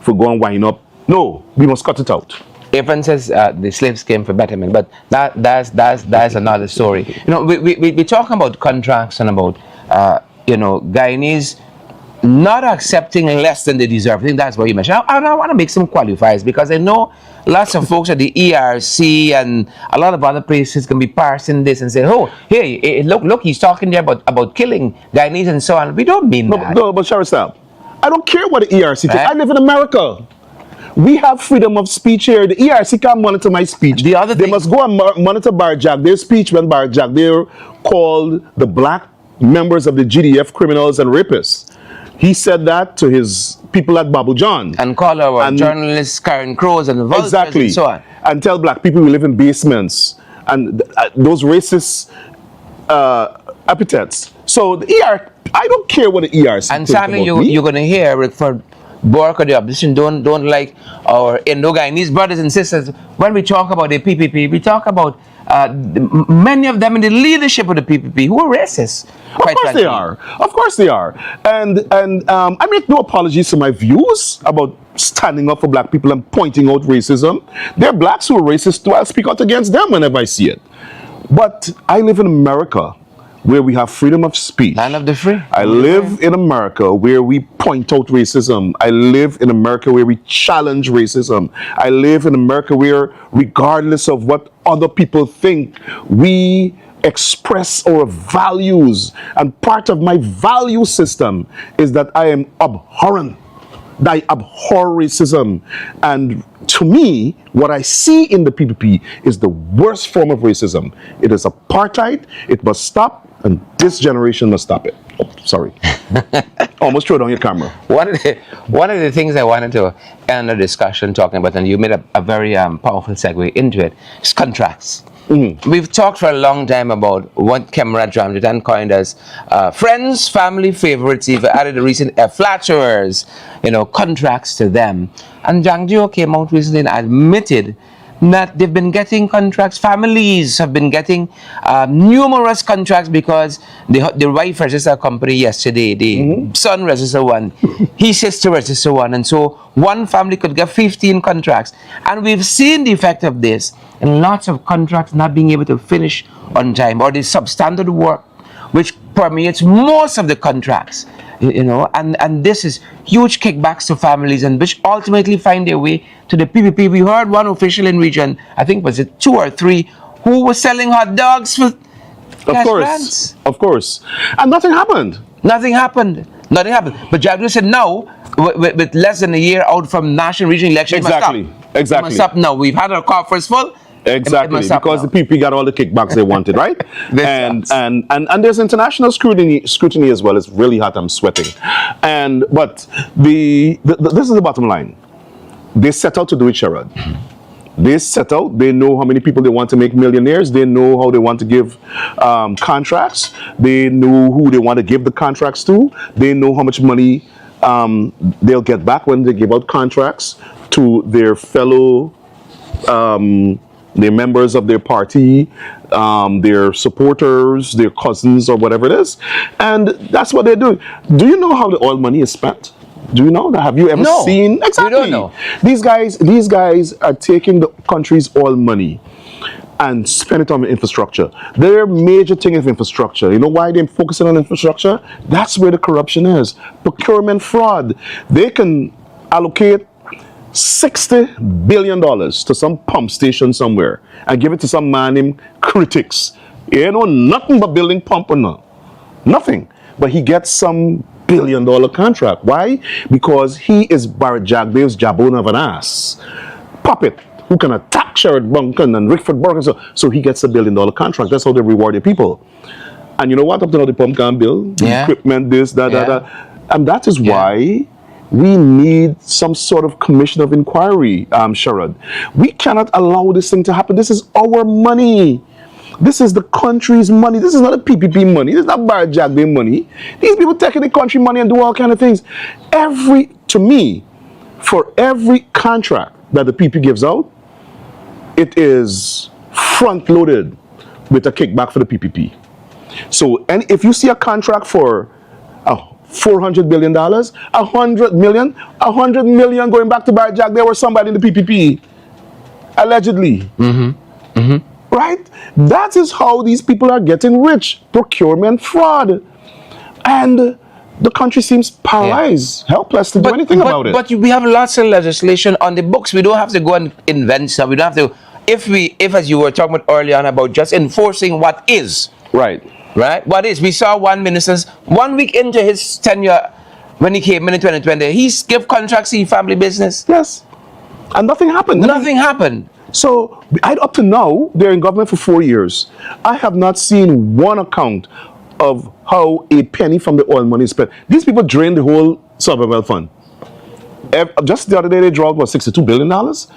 for going wind up. No, we must cut it out. Everyone says the slaves came for betterment, but that's another story. You know, we talk about contracts and about Guyanese not accepting less than they deserve. I think that's what you mentioned. I want to make some qualifiers, because I know lots of folks at the ERC and a lot of other places can be parsing this and say, oh, hey, look, he's talking there about killing Guyanese and so on. We don't mean that. No, but Sherod, stop. I don't care what the ERC thinks. I live in America. We have freedom of speech here. The ERC can't monitor my speech. They must go and monitor Barjack. Their speech when Barjack, they're called the black members of the GDF criminals and rapists. He said that to his people at Babu John. And call our journalists Karen Crows and the vultures and so on. And tell black people we live in basements. And those racist epithets. So the I don't care what the ERC and sadly, you're going to hear Rickford Burke or the opposition don't like our Indo-Guyanese brothers and sisters. When we talk about the PPP, we talk about many of them in the leadership of the PPP who are racist. Of course they are. Of course they are. And I make no apologies for my views about standing up for black people and pointing out racism. There are blacks who are racist too. I'll speak out against them whenever I see it. But I live in America, where we have freedom of speech. Land of the free. I live in America where we point out racism. I live in America where we challenge racism. I live in America where, regardless of what other people think, we express our values. And part of my value system is that I am abhorrent. I abhor racism. And to me, what I see in the PPP is the worst form of racism. It is apartheid. It must stop. And this generation must stop it. Oh, sorry. Almost throw it on your camera. One of the things I wanted to end the discussion talking about, and you made a very powerful segue into it, is contracts. Mm-hmm. We've talked for a long time about what Camera Dramjit and coined as friends, family, favorites. We've added the recent flatterers, contracts to them. And Jang Gio came out recently and admitted that they've been getting contracts. Families have been getting numerous contracts because the wife registered a company yesterday, the son registered one, his sister registered one, and so one family could get 15 contracts. And we've seen the effect of this in lots of contracts not being able to finish on time, or the substandard work which permeates most of the contracts. And this is huge kickbacks to families, and which ultimately find their way to the PPP. We heard one official in region, I think was it 2 or 3, who was selling hot dogs for cash grants. Of course. And nothing happened. Nothing happened. But Jagdu said now, with less than a year out from national regional election, Exactly. It must stop now. We've had our coffers full. Exactly, because the PP got all the kickbacks they wanted, right? and there's international scrutiny as well. It's really hot. I'm sweating. But this is the bottom line. They set out to do it, Sherod. They set out. They know how many people they want to make millionaires. They know how they want to give contracts. They know who they want to give the contracts to. They know how much money they'll get back when they give out contracts to their fellow. They're members of their party, their supporters, their cousins, or whatever it is. And that's what they're doing. Do you know how the oil money is spent? Do you know that? Have you ever seen? Exactly. We don't know. These guys are taking the country's oil money and spend it on infrastructure. Their major thing is infrastructure. You know why they're focusing on infrastructure? That's where the corruption is. Procurement fraud. They can allocate $60 billion to some pump station somewhere and give it to some man named Critics. Nothing but building pump or no. Nothing. But he gets some $1 billion contract. Why? Because he is Barrett Jagdev's jabon of an ass. Puppet who can attack Sherod Duncan and Rickford Burke. So he gets a $1 billion contract. That's how they reward their people. And you know what? Up to now the pump can't build. Equipment, this, that. And that is why we need some sort of commission of inquiry, Sherod. We cannot allow this thing to happen. This is our money. This is the country's money. This is not a PPP money. This is not Barrett Jagdave money. These people taking the country money and do all kind of things. To me, for every contract that the PP gives out, it is front-loaded with a kickback for the PPP. So, and if you see a contract for $400 billion, $100 million going back to Barrett Jack, there was somebody in the PPP, allegedly. Right? That is how these people are getting rich. Procurement fraud. And the country seems paralyzed, helpless to do anything about it. But we have lots of legislation on the books. We don't have to go and invent stuff. We don't have to, if as you were talking about earlier on, about just enforcing what is. Right. What is? We saw one minister, 1 week into his tenure, when he came in 2020, he gave contracts to family business. Yes. And nothing happened. Nothing happened. So, up to now, they're in government for 4 years. I have not seen one account of how a penny from the oil money is spent. These people drained the whole sovereign wealth fund. Just the other day, they dropped, $62 billion?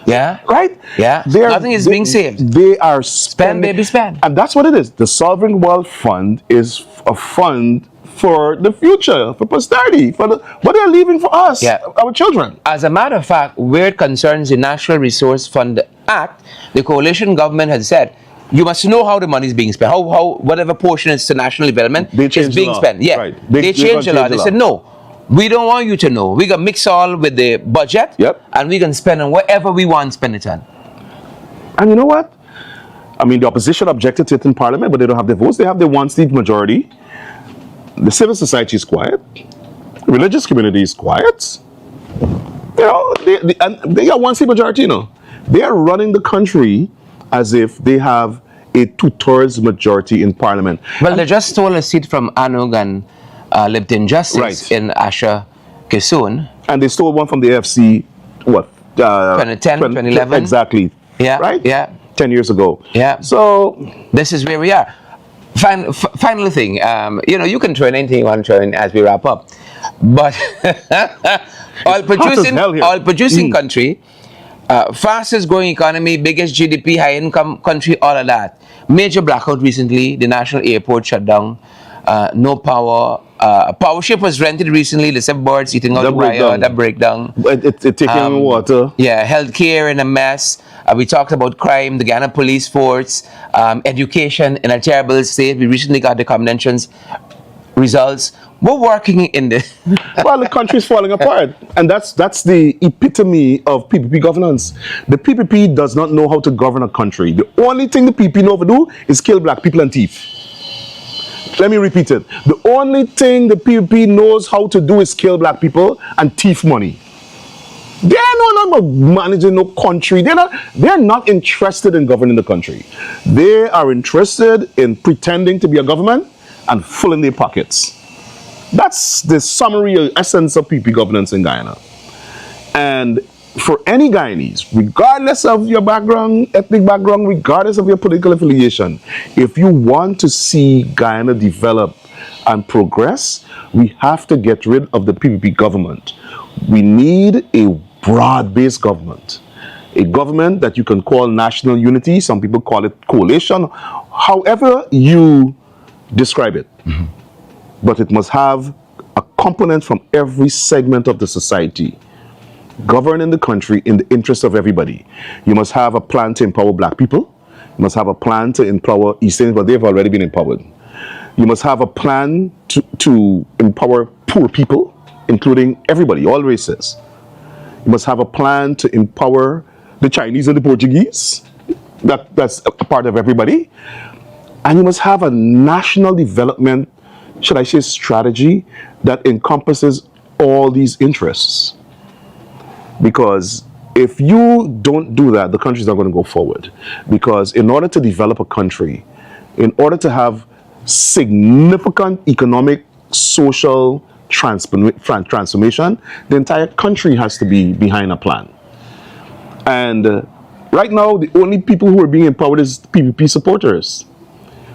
Yeah. Right? Yeah. Nothing is being saved. They are spend, baby, spend. And that's what it is. The sovereign wealth fund is a fund for the future, for posterity, for what they're leaving for us, our children. As a matter of fact, where it concerns the National Resource Fund Act, the coalition government had said, you must know how the money is being spent. How whatever portion is to national development They is changed being the law. spent. Yeah, Right. they changed the law. They said no. We don't want you to know. We can mix all with the budget, Yep. and we can spend on whatever we want to spend it on. And you know what? I mean, the opposition objected to it in Parliament, but they don't have the votes. They have the one-seat majority. The civil society is quiet. The religious community is quiet. You know, they got one-seat majority, you know. They are running the country as if they have a two-thirds majority in Parliament. Well, they just stole a seat from Anug and Lipton Justice Right. in Asha Kisoon. And they stole one from the AFC, what? 2010, 2011? Exactly. Yeah, Right? yeah. 10 years ago. Yeah. So, This is where we are. Final thing, you can throw in anything you want to throw in as we wrap up. But oil producing country, fastest growing economy, biggest GDP, high income country, all of that. Major blackout recently, the national airport shut down, no power. A power ship was rented recently, the boards eating out the wire, that breakdown. It's taking water. Yeah, healthcare in a mess. We talked about crime, the Guyana police force, education in a terrible state. We recently got the convention's results. We're working in this. Well, the country's falling apart. And that's the epitome of PPP governance. The PPP does not know how to govern a country. The only thing the PPP know how to do is kill black people and thief. Let me repeat it. The only thing the PPP knows how to do is kill black people and thief money. They're not managing no country. They're not interested in governing the country. They are interested in pretending to be a government and filling their pockets. That's the summary or essence of PPP governance in Guyana. And for any Guyanese, regardless of your background, ethnic background, regardless of your political affiliation, if you want to see Guyana develop and progress, we have to get rid of the PPP government. We need a broad-based government. A government that you can call national unity, some people call it coalition, however you describe it. Mm-hmm. But it must have a component from every segment of the society. Governing the country in the interest of everybody. You must have a plan to empower black people. You must have a plan to empower East Indians, but they've already been empowered. You must have a plan to empower poor people, including everybody, all races. You must have a plan to empower the Chinese and the Portuguese. That's a part of everybody. And you must have a national development, should I say, strategy that encompasses all these interests. Because if you don't do that, the country's not going to go forward. Because in order to develop a country, in order to have significant economic, social transformation, the entire country has to be behind a plan. And right now, the only people who are being empowered is PPP supporters.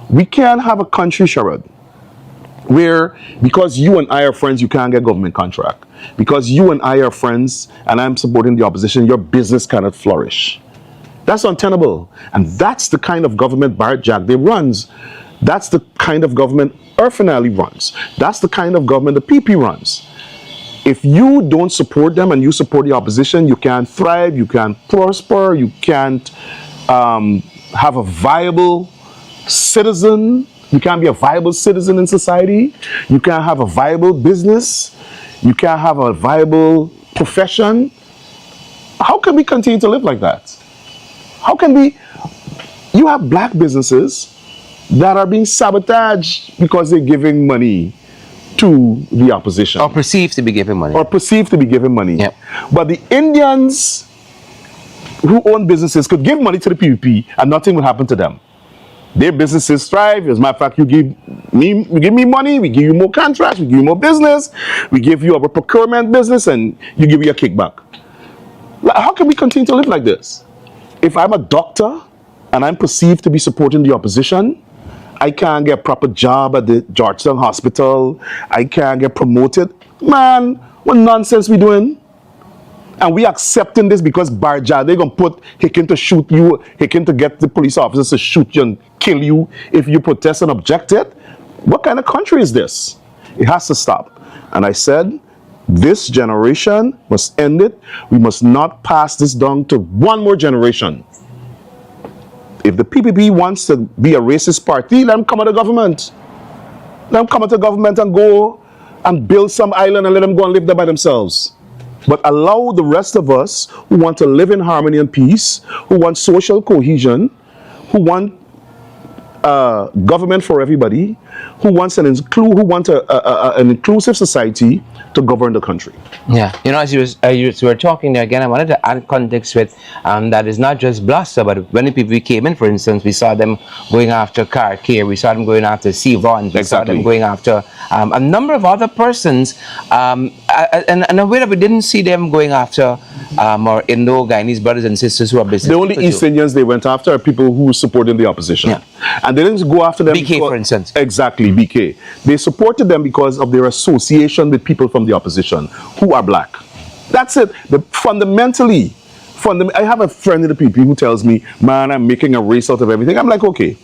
We can't have a country, Sherod, where because you and I are friends, you can't get government contract. Because you and I are friends and I'm supporting the opposition, your business cannot flourish. That's untenable. And that's the kind of government Barrett Jagdeh runs. That's the kind of government Irfan Ali runs. That's the kind of government the PP runs. If you don't support them and you support the opposition, you can't thrive, you can't prosper, you can't have a viable citizen. You can't be a viable citizen in society. You can't have a viable business. You can't have a viable profession. How can we continue to live like that? How can we? You have black businesses that are being sabotaged because they're giving money to the opposition. Or perceived to be giving money. Or perceived to be giving money. Yep. But the Indians who own businesses could give money to the PPP and nothing would happen to them. Their businesses thrive. As a matter of fact, you give me money, we give you more contracts, we give you more business, we give you a procurement business, and you give me a kickback. How can we continue to live like this? If I'm a doctor and I'm perceived to be supporting the opposition, I can't get a proper job at the Georgetown Hospital, I can't get promoted. Man, what nonsense we doing? And we accepting this because Barja, they're going to put Hicken to shoot you, Hicken to get the police officers to shoot you and kill you if you protest and object it. What kind of country is this? It has to stop. And I said, this generation must end it. We must not pass this down to one more generation. If the PPP wants to be a racist party, let them come out of government. Let them come out of government and go and build some island and let them go and live there by themselves. But allow the rest of us who want to live in harmony and peace, who want social cohesion, who want government for everybody, who wants an inclusive society to govern the country. Yeah, as you were talking there again, I wanted to add context with that is not just Bluster, but when the people came in, for instance, we saw them going after Cartier, we saw them going after Sevon, we saw them going after a number of other persons, and a way that we didn't see them going after our Indo-Guyanese brothers and sisters who are business. The only East Indians they went after are people who supported the opposition. Yeah. And they didn't go after them BK, for instance. Exactly, BK. They supported them because of their association with people from the opposition who are black. That's it. Fundamentally, I have a friend in the PP who tells me, man, I'm making a race out of everything. I'm like, okay.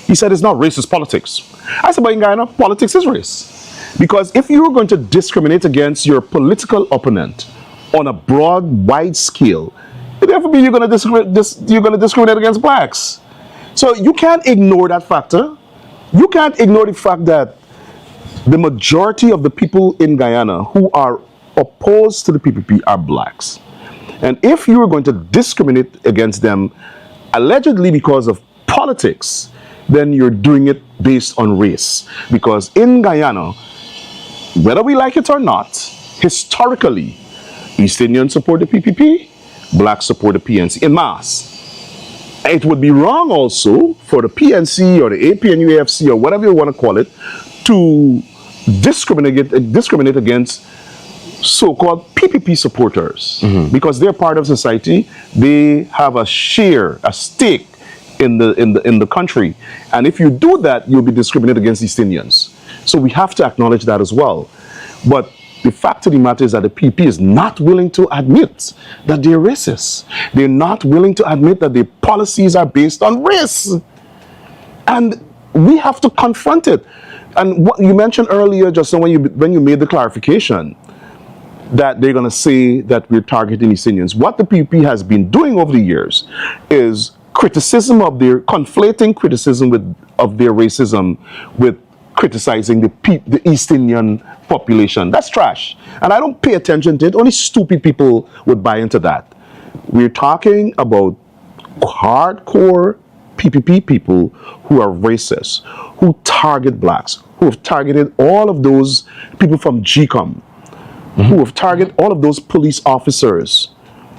He said it's not race, it's politics. I said, but in Guyana, politics is race. Because if you're going to discriminate against your political opponent on a broad, wide scale, it therefore means you're going to discriminate against blacks. So you can't ignore that factor. You can't ignore the fact that the majority of the people in Guyana who are opposed to the PPP are blacks. And if you are going to discriminate against them allegedly because of politics, then you're doing it based on race. Because in Guyana, whether we like it or not, historically, East Indians support the PPP, blacks support the PNC in mass. It would be wrong also for the PNC or the APNUAFC or whatever you want to call it to discriminate against so-called PPP supporters because they're part of society. They have a stake in the country, and if you do that, you'll be discriminated against East Indians. So we have to acknowledge that as well. But the fact of the matter is that the PP is not willing to admit that they're racist. They're not willing to admit that their policies are based on race. And we have to confront it. And what you mentioned earlier, Justin, when you made the clarification that they're going to say that we're targeting East Indians, what the PP has been doing over the years is conflating criticism of their racism with criticizing the East Indian population. That's trash. And I don't pay attention to it. Only stupid people would buy into that. We're talking about hardcore PPP people who are racist, who target blacks, who have targeted all of those people from GCOM, who have targeted all of those police officers,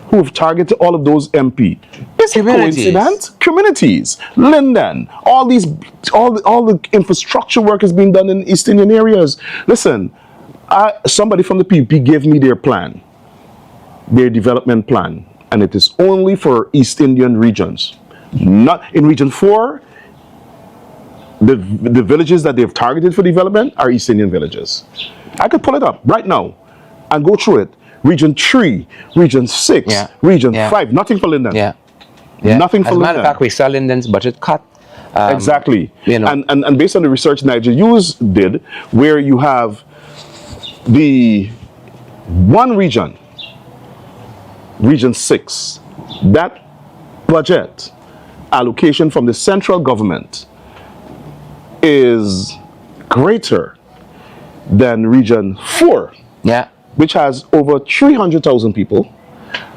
who have targeted all of those MP. It's a coincidence. Communities, Linden, all the infrastructure work is being done in East Indian areas. Listen, somebody from the PPP gave me their plan, their development plan, and it is only for East Indian regions. Not in Region 4, the villages that they've targeted for development are East Indian villages. I could pull it up right now and go through it. Region 3, Region 6, Region 5, nothing for Linden. Nothing for Linden. As a matter of fact, we saw Linden's budget cut. Exactly. And based on the research Niger Hughes did, where you have the one region, Region 6, that budget allocation from the central government is greater than Region 4. Which has over 300,000 people,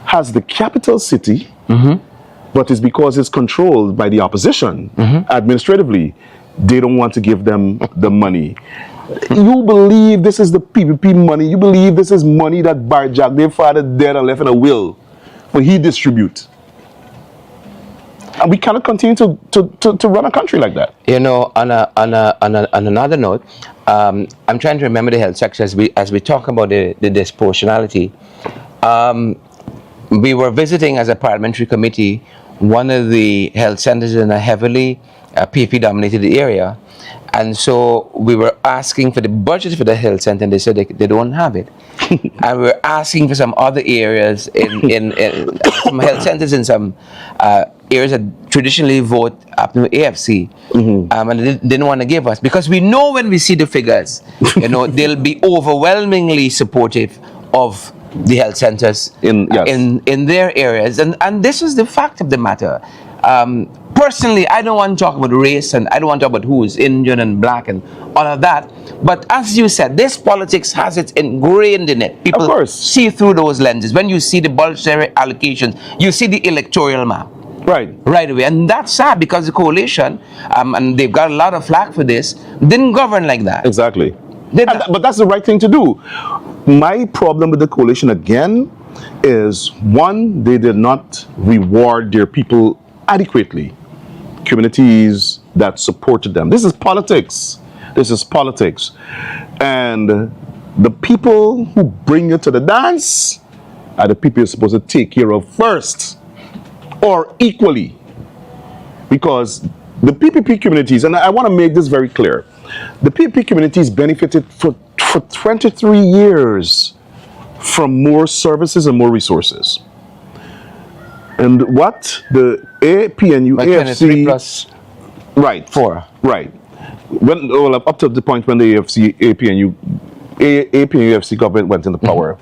has the capital city, but it's because it's controlled by the opposition administratively. They don't want to give them the money. You believe this is the PPP money? You believe this is money that Barjack, their father, dead and left in a will, for he distribute? And we cannot continue to run a country like that. On another note, I'm trying to remember the health sector as we talk about the disproportionality. We were visiting as a parliamentary committee one of the health centers in a heavily PP-dominated area, and so we were asking for the budget for the health center, and they said they don't have it. And we were asking for some other areas in some health centers in some areas that traditionally vote up to AFC, and they didn't want to give us, because we know when we see the figures, they'll be overwhelmingly supportive of the health centers in their areas, and this is the fact of the matter. personally, I don't want to talk about race, and I don't want to talk about who is Indian and black and all of that. But as you said, this politics has it ingrained in it. People Of course. see through those lenses. When you see the budgetary allocations, you see the electoral map right away. And that's sad, because the coalition, and they've got a lot of flack for this, didn't govern like that. Exactly. But that's the right thing to do. My problem with the coalition, again, is one, they did not reward their people adequately. Communities that supported them. This is politics. This is politics. And the people who bring you to the dance are the people you're supposed to take care of first, or equally. Because the PPP communities, and I want to make this very clear, the PPP communities benefited for 23 years from more services and more resources. And what the APNU, AFC, plus right, 4. Right. Up to the point when the APNU AFC government went into power,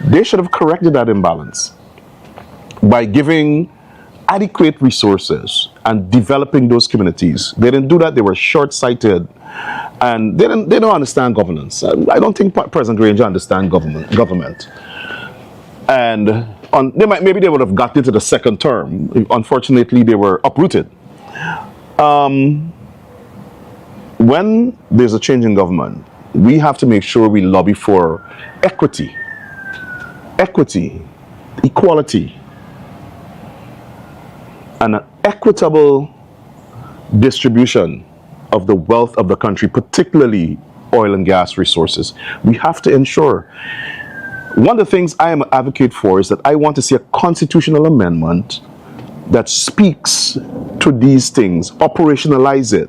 they should have corrected that imbalance by giving adequate resources and developing those communities. They didn't do that. They were short-sighted, and they don't understand governance. I don't think President Granger understands government. And maybe they would have got into the second term. Unfortunately, they were uprooted. When there's a change in government, we have to make sure we lobby for equity, equality, and an equitable distribution of the wealth of the country, particularly oil and gas resources. We have to ensure. One of the things I am an advocate for is that I want to see a constitutional amendment that speaks to these things, operationalize it.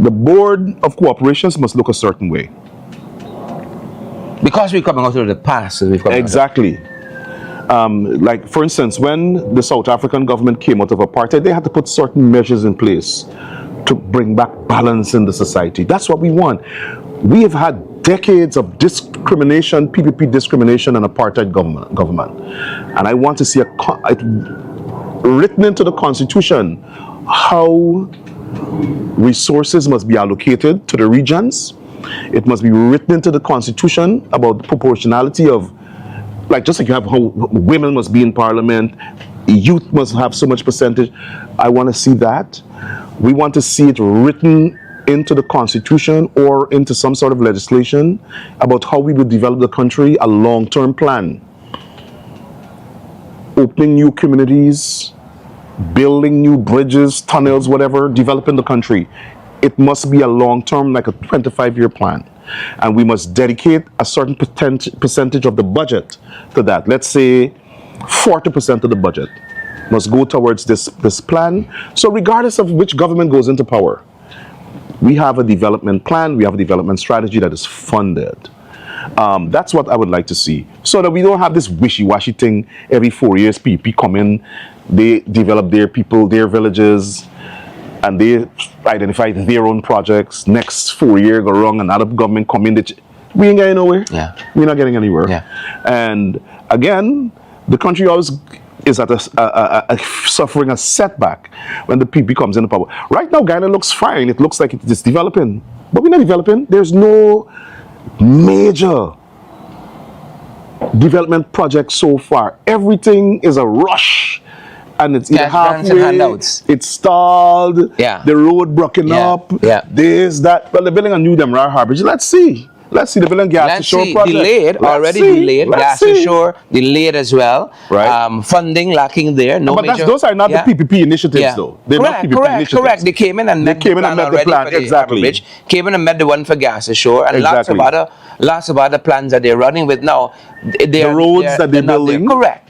The Board of Cooperations must look a certain way. Because we're coming out of the past. Exactly. Like, for instance, when the South African government came out of apartheid, they had to put certain measures in place to bring back balance in the society. That's what we want. We have had decades of discrimination, PPP discrimination, and apartheid government. And I want to see written into the Constitution how resources must be allocated to the regions. It must be written into the Constitution about the proportionality of, like, just like you have how women must be in parliament, youth must have so much percentage. I want to see that. We want to see it written into the Constitution or into some sort of legislation about how we would develop the country, a long-term plan. Opening new communities, building new bridges, tunnels, whatever, developing the country. It must be a long-term, like a 25-year plan. And we must dedicate a certain percentage of the budget to that. Let's say 40% of the budget must go towards this plan. So regardless of which government goes into power, we have a development plan, we have a development strategy that is funded. That's what I would like to see. So that we don't have this wishy-washy thing every 4 years, people come in, they develop their people, their villages, and they identify their own projects. Next 4 years go wrong, another government come in. We ain't getting nowhere. Yeah. We're not getting anywhere. Yeah. And again, the country always is at suffering a setback when the PP comes into power. Right now, Guyana looks fine. It looks like it is developing. But we're not developing. There's no major development project so far. Everything is a rush. And it's either halfway, handouts. It's stalled, the road broken up, this, that. Well, they're building a new Demra Harbor. Let's see. They're building gas to shore project. Delayed, delayed. Gas to shore, delayed as well. Right. Funding lacking there. No but major, those are not the PPP initiatives, though. They're not PPP initiatives. Correct. They came in and met the plan. Exactly. Bridge. Came in and met the one for gas to shore. And lots of other plans that they're running with now. The roads that they're building. Correct.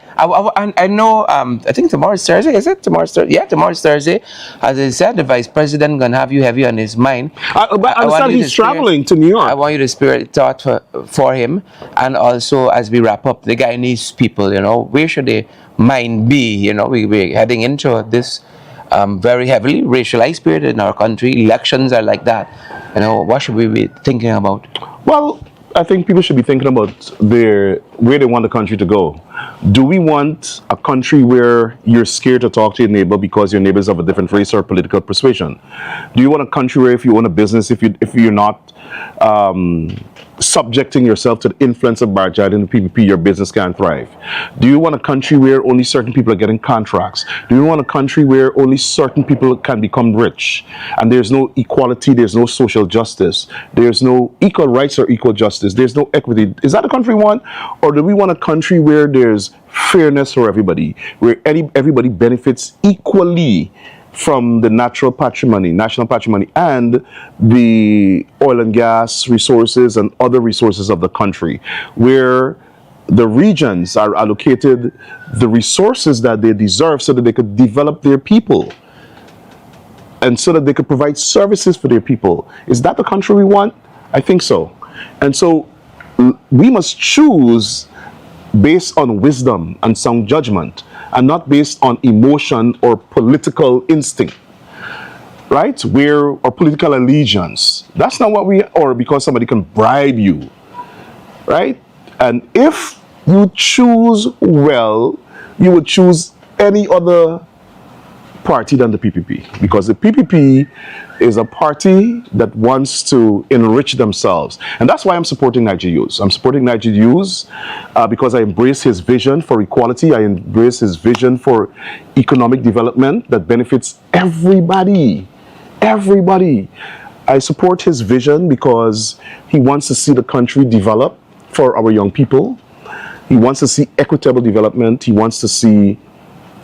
I know, I think tomorrow's Thursday, is it? Tomorrow's Thursday? Yeah, tomorrow's Thursday. As I said, the Vice President going to have you heavy on his mind. But I understand he's traveling to New York. I want you to spirit thought for him. And also, as we wrap up, the Guyanese people, where should their mind be? We're heading into this very heavily racialized period in our country. Elections are like that. What should we be thinking about? Well, I think people should be thinking about where they want the country to go. Do we want a country where you're scared to talk to your neighbor because your neighbors of a different race or political persuasion? Do you want a country where if you own a business, if you're not subjecting yourself to the influence of Barjad and the PPP, your business can't thrive? Do you want a country where only certain people are getting contracts? Do you want a country where only certain people can become rich and there's no equality, there's no social justice, there's no equal rights or equal justice, there's no equity? Is that the country we want? Or do we want a country where there's fairness for everybody, where everybody benefits equally from the national patrimony, and the oil and gas resources and other resources of the country, where the regions are allocated the resources that they deserve so that they could develop their people and so that they could provide services for their people? Is that the country we want? I think so. And so we must choose based on wisdom and sound judgment, and not based on emotion or political instinct, right? Or political allegiance. That's not what or because somebody can bribe you, right? And if you choose well, you would choose any other party than the PPP, because the PPP is a party that wants to enrich themselves. And that's why I'm supporting Niger Youth. I'm supporting Niger Youth because I embrace his vision for equality. I embrace his vision for economic development that benefits everybody. Everybody. I support his vision because he wants to see the country develop for our young people. He wants to see equitable development. He wants to see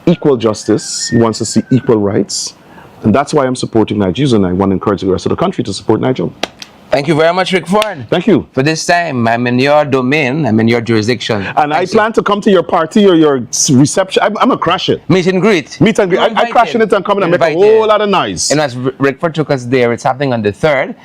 equal justice. He wants to see equal rights. And that's why I'm supporting Nigeria, and I want to encourage the rest of the country to support Nigeria. Thank you very much, Rickford. Thank you. For this time, I'm in your domain, I'm in your jurisdiction. And I plan to come to your party or your reception. I'm going to crash it. Meet and greet. Meet and greet. I'm crashing it and coming and make a whole lot of noise. And as Rickford took us there, it's happening on the 3rd.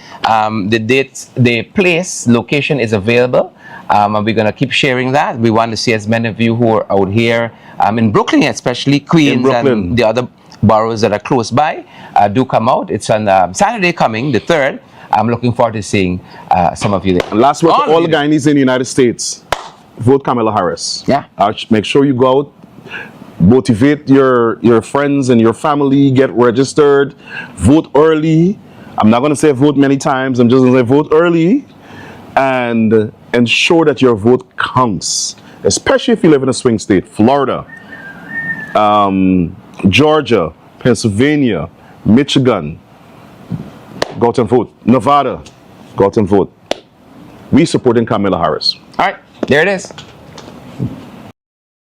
The date, the place, location is available. And we're going to keep sharing that. We want to see as many of you who are out here in Brooklyn, especially Queens and the other boroughs that are close by. Do come out. It's on Saturday coming, the 3rd. I'm looking forward to seeing some of you there. And last word to all the Guyanese in the United States: vote Kamala Harris. Yeah. Make sure you go out, motivate your friends and your family, get registered, vote early. I'm not going to say vote many times. I'm just going to say vote early, and ensure that your vote counts, especially if you live in a swing state. Florida, Georgia, Pennsylvania, Michigan. Go out and vote. Nevada, go out and vote. We supporting Kamala Harris. All right, there it is.